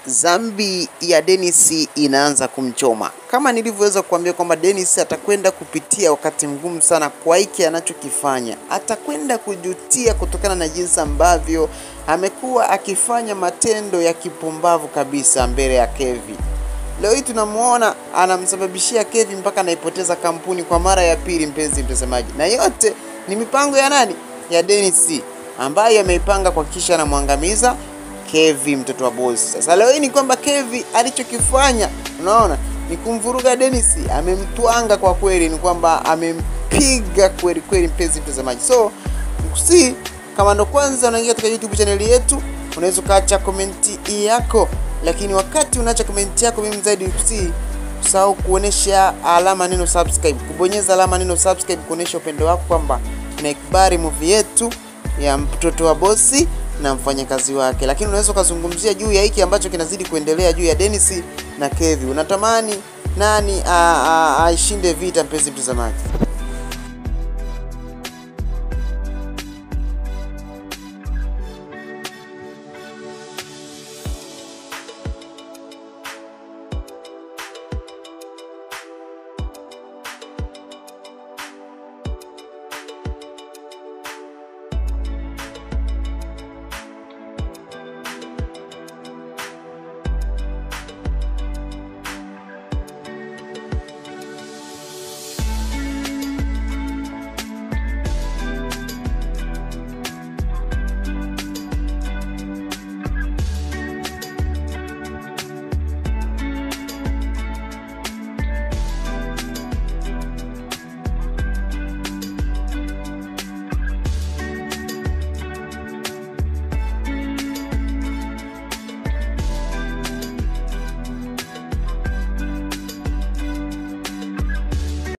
Dhambi ya Dennis inaanza kumchoma. Kama nilivyoweza kuambia kwamba Dennis atakwenda kupitia wakati mgumu sana kwa hiki anachokifanya. Atakwenda kujutia kutokana na jinsi ambavyo amekuwa akifanya matendo ya kipumbavu kabisa mbele ya Kevin. Leo hii tunamuona anamsababishia Kevin mpaka anaipoteza kampuni kwa mara ya pili, mpenzi mtazamaji. Na yote ni mipango ya nani? Ya Dennis, ambaye ameipanga kuhakikisha anamwangamiza Kevin, mtoto wa boss. Sasa leo hii ni kwamba Kevin alichokifanya, unaona, ni kumvuruga Dennis. Amemtwanga kwa kweli, ni kwamba amempiga kweli kweli, mpenzi mtazamaji. So nikusi, kama ndo kwanza unaingia katika YouTube channel yetu, unaweza kaacha komenti yako, lakini wakati unaacha komenti yako, mimi zaidi nikusi usahau kuonesha alama neno subscribe, kubonyeza alama neno subscribe kuonesha upendo wako kwamba unaikubali movie yetu ya mtoto wa bosi na mfanyakazi wake. Lakini unaweza kuzungumzia juu ya hiki ambacho kinazidi kuendelea juu ya Dennis na Kevin. Unatamani nani aishinde vita, mpenzi mtazamaji?